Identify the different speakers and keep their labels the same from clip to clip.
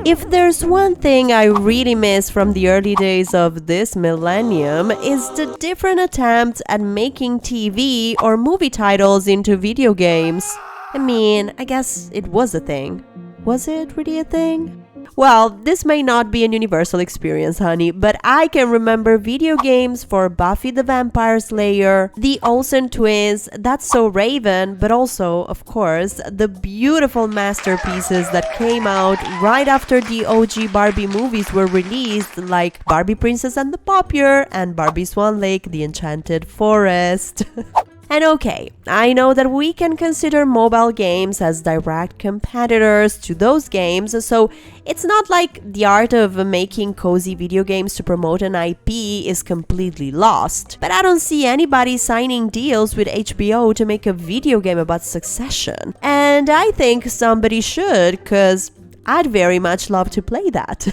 Speaker 1: If there's one thing I really miss from the early days of this millennium, is the different attempts at making TV or movie titles into video games. I mean, I guess it was a thing. Was it really a thing? Well, this may not be a universal experience, honey, but I can remember video games for Buffy the Vampire Slayer, the Olsen Twins, That's So Raven, but also, of course, the beautiful masterpieces that came out right after the OG Barbie movies were released, like Barbie Princess and the Pauper and Barbie Swan Lake, The Enchanted Forest. And okay, I know that we can consider mobile games as direct competitors to those games, so it's not like the art of making cozy video games to promote an IP is completely lost. But I don't see anybody signing deals with HBO to make a video game about Succession. And I think somebody should, cause I'd very much love to play that.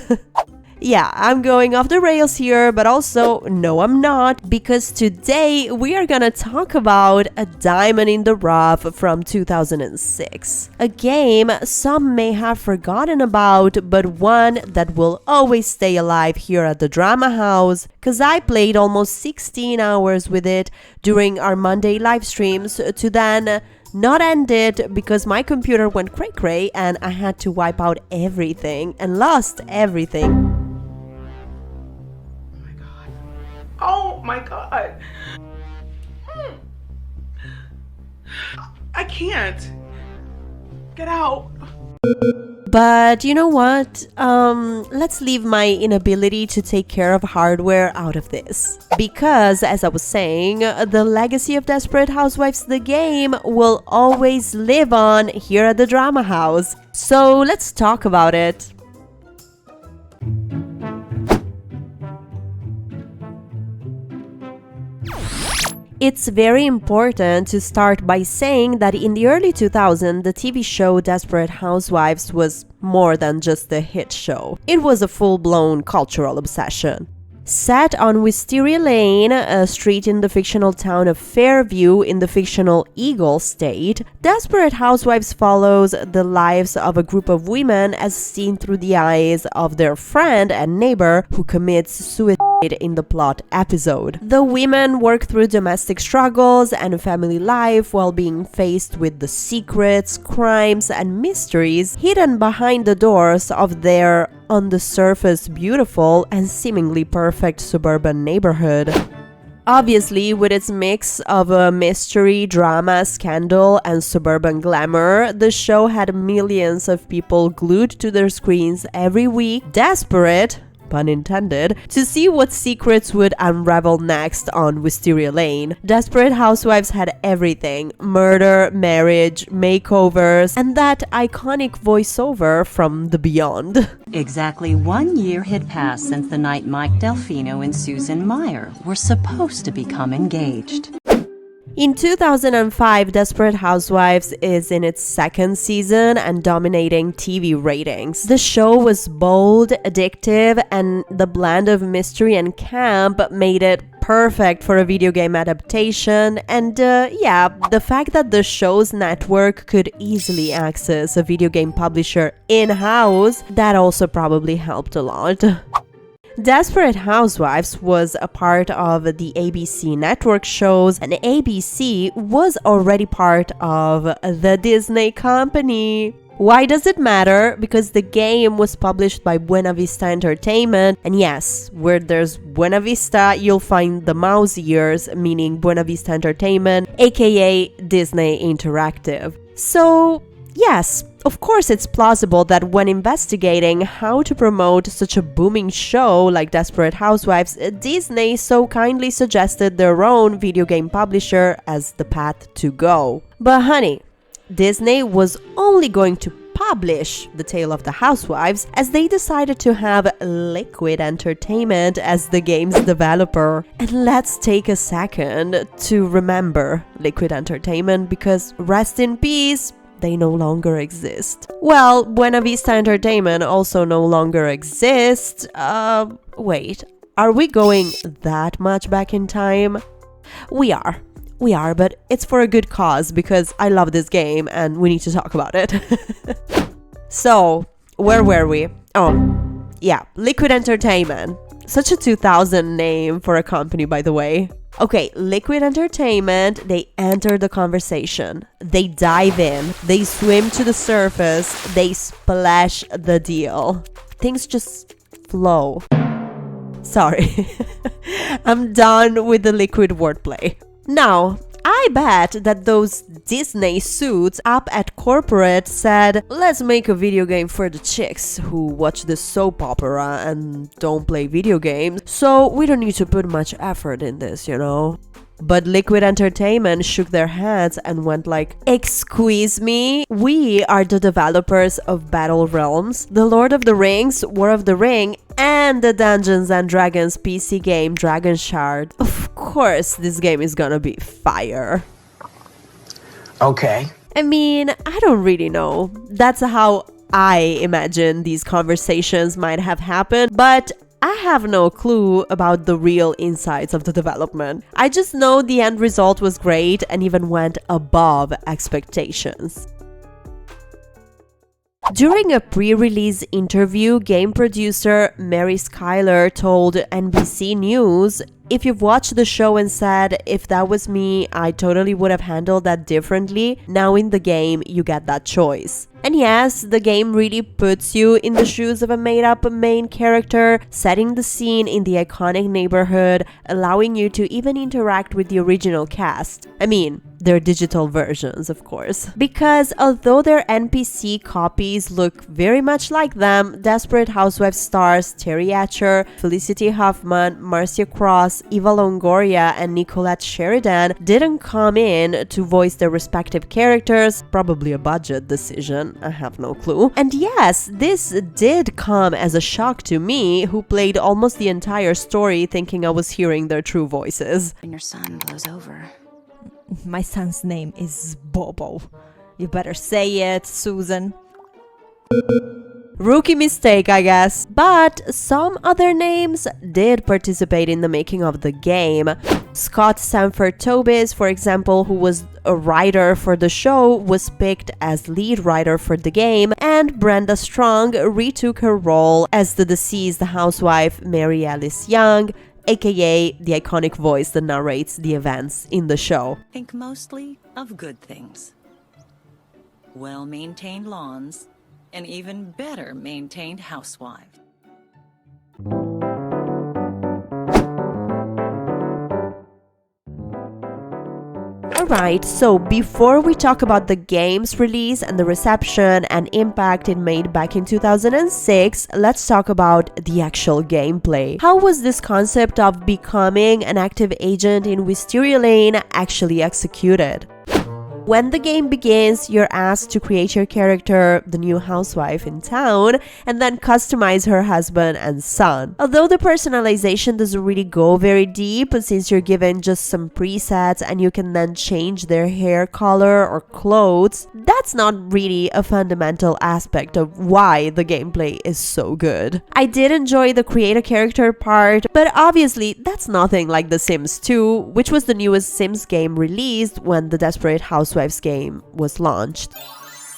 Speaker 1: Yeah, I'm going off the rails here, but also, no I'm not, because today we are gonna talk about a diamond in the rough from 2006. A game some may have forgotten about, but one that will always stay alive here at the Drama House, cause I played almost 16 hours with it during our Monday live streams to then not end it because my computer went cray-cray and I had to wipe out everything and lost everything.
Speaker 2: Oh my god. I can't. Get out.
Speaker 1: But you know what? Let's leave my inability to take care of hardware out of this. Because, as I was saying, the legacy of Desperate Housewives the game will always live on here at the Drama House. So let's talk about it. It's very important to start by saying that in the early 2000s, the TV show Desperate Housewives was more than just a hit show. It was a full-blown cultural obsession. Set on Wisteria Lane, a street in the fictional town of Fairview in the fictional Eagle State, Desperate Housewives follows the lives of a group of women as seen through the eyes of their friend and neighbor who commits suicide in the plot episode. The women work through domestic struggles and family life while being faced with the secrets, crimes, and mysteries hidden behind the doors of their, on the surface, beautiful and seemingly perfect suburban neighborhood. Obviously, with its mix of a mystery, drama, scandal, and suburban glamour, the show had millions of people glued to their screens every week, desperate, pun intended, to see what secrets would unravel next on Wisteria Lane. Desperate Housewives had everything: murder, marriage, makeovers, and that iconic voiceover from the Beyond.
Speaker 3: Exactly 1 year had passed since the night Mike Delfino and Susan Meyer were supposed to become engaged.
Speaker 1: In 2005, Desperate Housewives is in its second season and dominating TV ratings. The show was bold, addictive, and the blend of mystery and camp made it perfect for a video game adaptation. And yeah, the fact that the show's network could easily access a video game publisher in-house, that also probably helped a lot. Desperate Housewives was a part of the ABC network shows, and ABC was already part of the Disney company. Why does it matter? Because the game was published by Buena Vista Entertainment, and yes, where there's Buena Vista, you'll find the mouse ears, meaning Buena Vista Entertainment, aka Disney Interactive. So, yes, of course it's plausible that when investigating how to promote such a booming show like Desperate Housewives, Disney so kindly suggested their own video game publisher as the path to go. But honey, Disney was only going to publish The Tale of the Housewives as they decided to have Liquid Entertainment as the game's developer. And let's take a second to remember Liquid Entertainment, because rest in peace, they no longer exist. Well, Buena Vista Entertainment also no longer exists. Wait, are we going that much back in time? We are, but it's for a good cause because I love this game and we need to talk about it. So, where were we? Oh, yeah, Liquid Entertainment. Such a 2000 name for a company, by the way. Okay, Liquid Entertainment, they enter the conversation. They dive in. They swim to the surface. They splash the deal. Things just flow. Sorry. I'm done with the Liquid wordplay. Now, I bet that those Disney suits up at corporate said, let's make a video game for the chicks who watch the soap opera and don't play video games, so we don't need to put much effort in this, you know? But Liquid Entertainment shook their heads and went like, excuse me? We are the developers of Battle Realms, The Lord of the Rings, War of the Ring, and the Dungeons and Dragons PC game Dragon Shard. Of course, this game is gonna be fire.
Speaker 4: Okay.
Speaker 1: I mean, I don't really know. That's how I imagine these conversations might have happened, but I have no clue about the real insights of the development. I just know the end result was great and even went above expectations. During a pre-release interview, game producer Mary Schuyler told NBC News, "If you've watched the show and said, if that was me, I totally would have handled that differently, now in the game, you get that choice." And yes, the game really puts you in the shoes of a made-up main character, setting the scene in the iconic neighborhood, allowing you to even interact with the original cast. I mean, their digital versions, of course. Because although their NPC copies look very much like them, Desperate Housewives stars Terry Hatcher, Felicity Huffman, Marcia Cross, Eva Longoria, and Nicolette Sheridan didn't come in to voice their respective characters, probably a budget decision. I have no clue. And yes, this did come as a shock to me, who played almost the entire story thinking I was hearing their true voices.
Speaker 5: When your son blows over.
Speaker 6: My son's name is Bobo. You better say it, Susan.
Speaker 1: Rookie mistake, I guess. But some other names did participate in the making of the game. Scott Sanford Tobis, for example, who was a writer for the show, was picked as lead writer for the game, and Brenda Strong retook her role as the deceased housewife Mary Alice Young, aka the iconic voice that narrates the events in the show.
Speaker 3: Think mostly of good things. Well-maintained lawns, and even better maintained housewives.
Speaker 1: Alright, so before we talk about the game's release and the reception and impact it made back in 2006, let's talk about the actual gameplay. How was this concept of becoming an active agent in Wisteria Lane actually executed? When the game begins, you're asked to create your character, the new housewife in town, and then customize her husband and son. Although the personalization doesn't really go very deep, since you're given just some presets and you can then change their hair color or clothes, that's not really a fundamental aspect of why the gameplay is so good. I did enjoy the create a character part, but obviously that's nothing like The Sims 2, which was the newest Sims game released when the Desperate Housewives game was launched.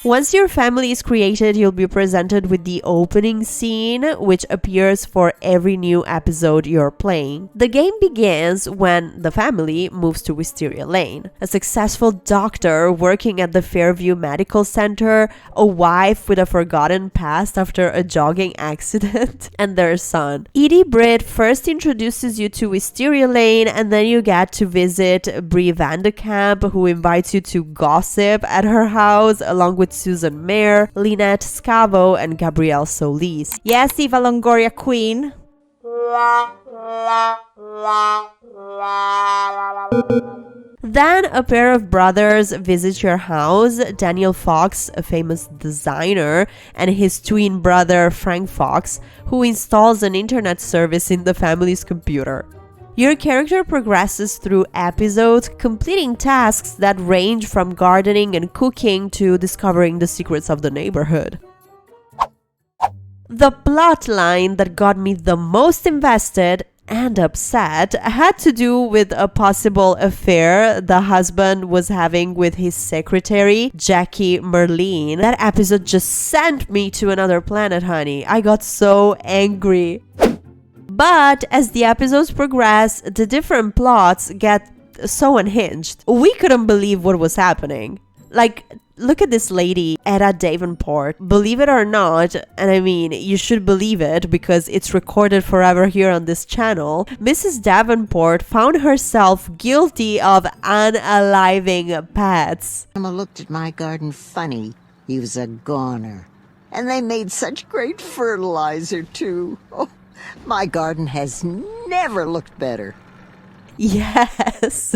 Speaker 1: Once your family is created, you'll be presented with the opening scene, which appears for every new episode you're playing. The game begins when the family moves to Wisteria Lane. A successful doctor working at the Fairview Medical Center, a wife with a forgotten past after a jogging accident, and their son. Edie Britt first introduces you to Wisteria Lane, and then you get to visit Brie Vandekamp, who invites you to gossip at her house, along with Susan Mayer, Lynette Scavo, and Gabrielle Solis.
Speaker 6: Yes, Eva Longoria Queen.
Speaker 1: Then a pair of brothers visit your house, Daniel Fox, a famous designer, and his twin brother Frank Fox, who installs an internet service in the family's computer. Your character progresses through episodes, completing tasks that range from gardening and cooking to discovering the secrets of the neighborhood. The plot line that got me the most invested and upset had to do with a possible affair the husband was having with his secretary, Jackie Merlin. That episode just sent me to another planet, honey. I got so angry. But as the episodes progress, the different plots get so unhinged. We couldn't believe what was happening. Like, look at this lady, Etta Davenport. Believe it or not, and I mean, you should believe it because it's recorded forever here on this channel, Mrs. Davenport found herself guilty of unaliving pets.
Speaker 5: Emma looked at my garden funny. He was a goner. And they made such great fertilizer, too. Oh, my garden has never looked better.
Speaker 1: Yes,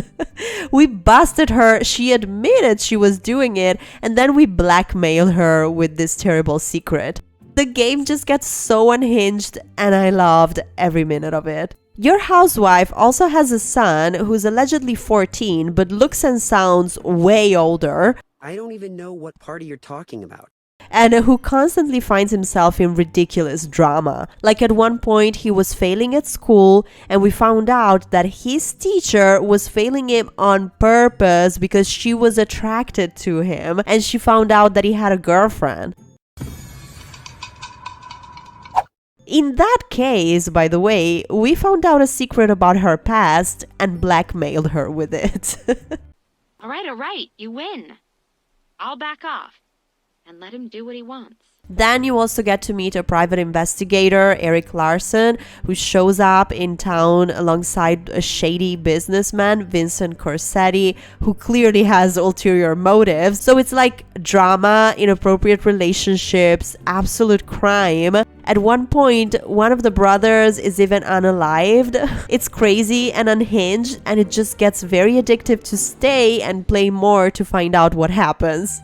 Speaker 1: we busted her. She admitted she was doing it, and then we blackmailed her with this terrible secret. The game just gets so unhinged, and I loved every minute of it. Your housewife also has a son who's allegedly 14, but looks and sounds way older.
Speaker 7: I don't even know what party you're talking about.
Speaker 1: And who constantly finds himself in ridiculous drama. Like at one point he was failing at school and we found out that his teacher was failing him on purpose because she was attracted to him and she found out that he had a girlfriend. In that case, by the way, we found out a secret about her past and blackmailed her with it.
Speaker 8: All right, you win. I'll back off and let him do what he wants.
Speaker 1: Then you also get to meet a private investigator, Eric Larson, who shows up in town alongside a shady businessman, Vincent Corsetti, who clearly has ulterior motives. So it's like drama, inappropriate relationships, absolute crime. At one point, one of the brothers is even unalived. It's crazy and unhinged, and it just gets very addictive to stay and play more to find out what happens.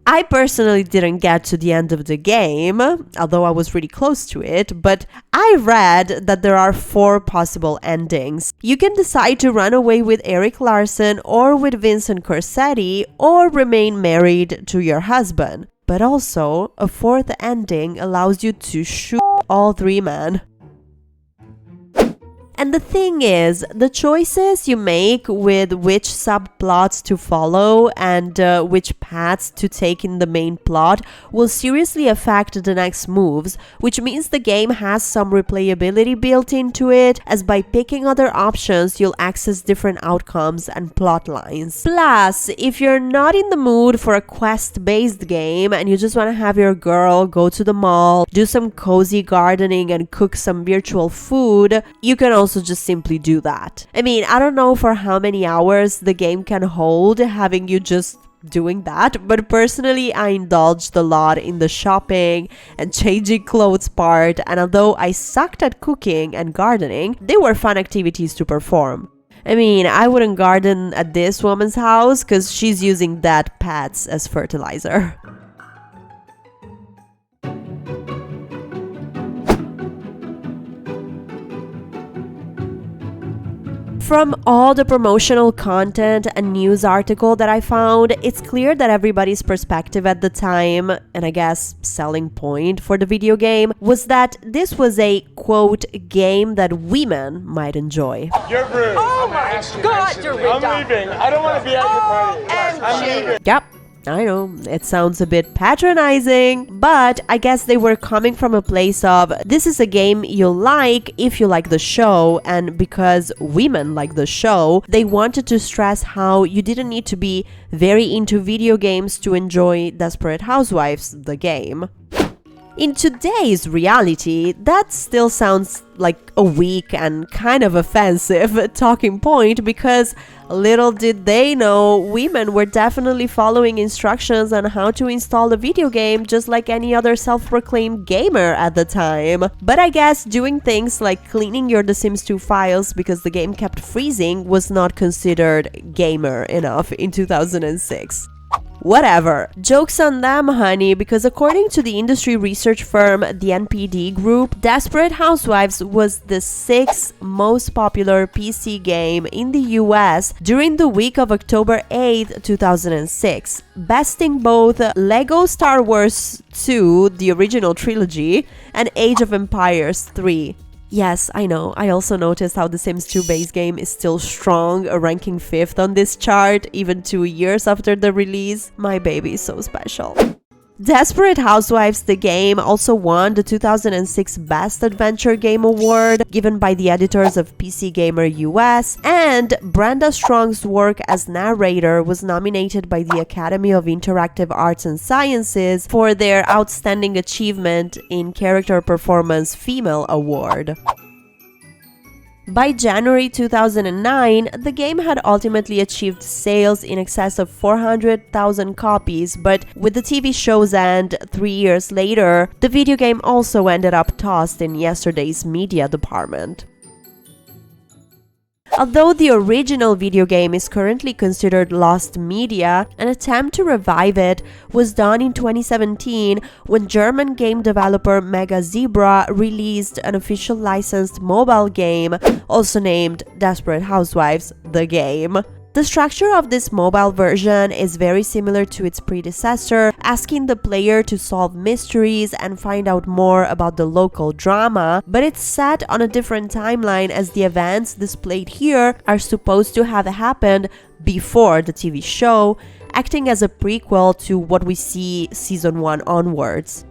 Speaker 1: I personally didn't get to the end of the game, although I was really close to it, but I read that there are 4 possible endings. You can decide to run away with Eric Larson or with Vincent Corsetti or remain married to your husband. But also, a 4th ending allows you to shoot all 3 men. And the thing is, the choices you make with which subplots to follow and which paths to take in the main plot will seriously affect the next moves, which means the game has some replayability built into it, as by picking other options you'll access different outcomes and plot lines. Plus, if you're not in the mood for a quest-based game and you just want to have your girl go to the mall, do some cozy gardening and cook some virtual food, you can also just simply do that. I mean, I don't know for how many hours the game can hold having you just doing that, but personally I indulged a lot in the shopping and changing clothes part, and although I sucked at cooking and gardening, they were fun activities to perform. I mean, I wouldn't garden at this woman's house because she's using dead pets as fertilizer. From all the promotional content and news article that I found, it's clear that everybody's perspective at the time, and I guess selling point for the video game, was that this was a, quote, game that women might enjoy.
Speaker 2: You're rude.
Speaker 9: Oh my God, you're rude.
Speaker 2: I'm leaving. I don't want to be at your party. I'm leaving.
Speaker 1: Yep. I know, it sounds a bit patronizing, but I guess they were coming from a place of, this is a game you'll like if you like the show, and because women like the show, they wanted to stress how you didn't need to be very into video games to enjoy Desperate Housewives, the game. In today's reality, that still sounds like a weak and kind of offensive talking point, because little did they know women were definitely following instructions on how to install a video game just like any other self-proclaimed gamer at the time. But I guess doing things like cleaning your The Sims 2 files because the game kept freezing was not considered gamer enough in 2006. Whatever. Joke's on them, honey, because according to the industry research firm, the NPD Group, Desperate Housewives was the 6th most popular PC game in the US during the week of October 8th, 2006, besting both Lego Star Wars 2, the original trilogy, and Age of Empires 3. Yes, I know, I also noticed how the Sims 2 base game is still strong, ranking 5th on this chart, even 2 years after the release. My baby is so special. Desperate Housewives, the game, also won the 2006 Best Adventure Game Award, given by the editors of PC Gamer US, and Brenda Strong's work as narrator was nominated by the Academy of Interactive Arts and Sciences for their Outstanding Achievement in Character Performance Female Award. By January 2009, the game had ultimately achieved sales in excess of 400,000 copies, but with the TV show's end 3 years later, the video game also ended up tossed in yesterday's media department. Although the original video game is currently considered lost media, an attempt to revive it was done in 2017 when German game developer Mega Zebra released an official licensed mobile game, also named Desperate Housewives, the game. The structure of this mobile version is very similar to its predecessor, asking the player to solve mysteries and find out more about the local drama, but it's set on a different timeline as the events displayed here are supposed to have happened before the TV show, acting as a prequel to what we see season 1 onwards.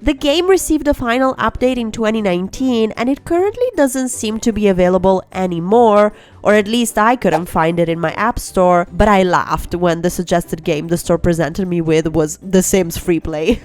Speaker 1: The game received a final update in 2019 and it currently doesn't seem to be available anymore, or at least I couldn't find it in my app store, but I laughed when the suggested game the store presented me with was The Sims Free Play.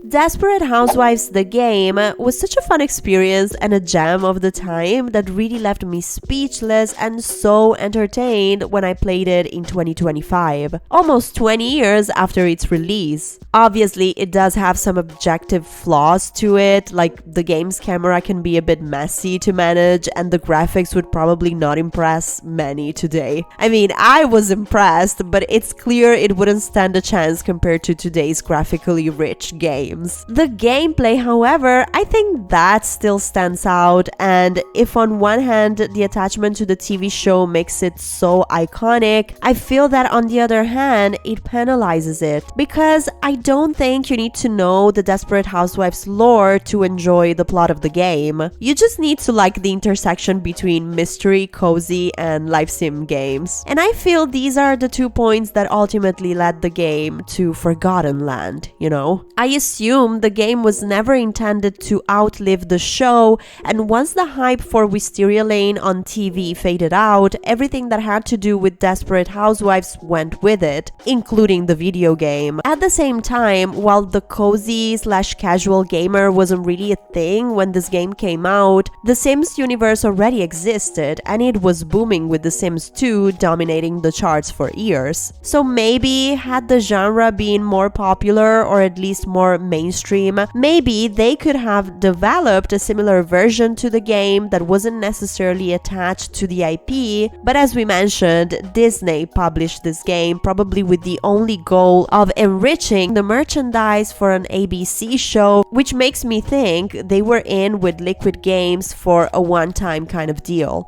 Speaker 1: Desperate Housewives, the game, was such a fun experience and a gem of the time that really left me speechless and so entertained when I played it in 2025, almost 20 years after its release. Obviously, it does have some objective flaws to it, like the game's camera can be a bit messy to manage and the graphics would probably not impress many today. I mean, I was impressed, but it's clear it wouldn't stand a chance compared to today's graphically rich games. The gameplay, however, I think that still stands out, and if on one hand the attachment to the TV show makes it so iconic, I feel that on the other hand it penalizes it, because I don't think you need to know the Desperate Housewives lore to enjoy the plot of the game. You just need to like the intersection between mystery, cozy, and life sim games. And I feel these are the 2 points that ultimately led the game to Forgotten Land, you know? I assume the game was never intended to outlive the show, and once the hype for Wisteria Lane on TV faded out, everything that had to do with Desperate Housewives went with it, including the video game. At the same time, while the cozy/casual gamer wasn't really a thing when this game came out, the Sims universe already existed, and it was booming with The Sims 2 dominating the charts for years. So maybe, had the genre been more popular or at least more mainstream, maybe they could have developed a similar version to the game that wasn't necessarily attached to the IP, but as we mentioned, Disney published this game probably with the only goal of enriching the merchandise for an ABC show, which makes me think they were in with Liquid Games for a one-time kind of deal.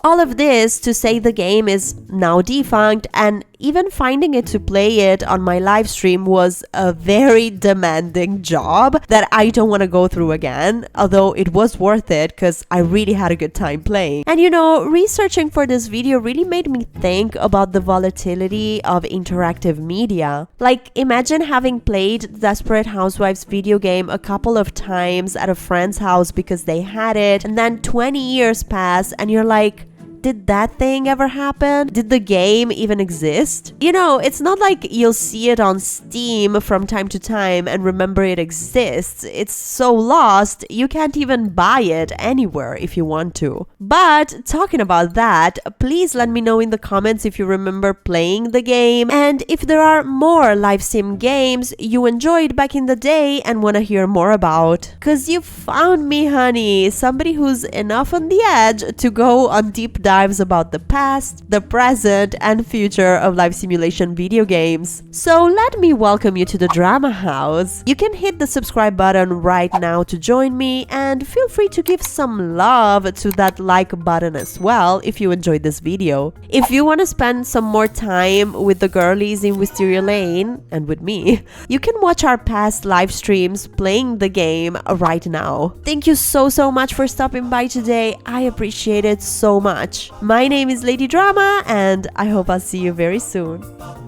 Speaker 1: All of this to say the game is now defunct, and even finding it to play it on my live stream was a very demanding job that I don't want to go through again, although it was worth it because I really had a good time playing. And you know, researching for this video really made me think about the volatility of interactive media. Like, imagine having played the Desperate Housewives video game a couple of times at a friend's house because they had it, and then 20 years pass and you're like, did that thing ever happen? Did the game even exist? You know, it's not like you'll see it on Steam from time to time and remember it exists. It's so lost, you can't even buy it anywhere if you want to. But talking about that, please let me know in the comments if you remember playing the game and if there are more live sim games you enjoyed back in the day and want to hear more about. Cause you found me, honey, somebody who's enough on the edge to go on deep dives about the past, the present, and future of live simulation video games. So let me welcome you to the Drama House. You can hit the subscribe button right now to join me, and feel free to give some love to that like button as well if you enjoyed this video. If you want to spend some more time with the girlies in Wisteria Lane and with me, you can watch our past live streams playing the game right now. Thank you so much for stopping by today. I appreciate it so much. My name is Lady Drama, and I hope I'll see you very soon.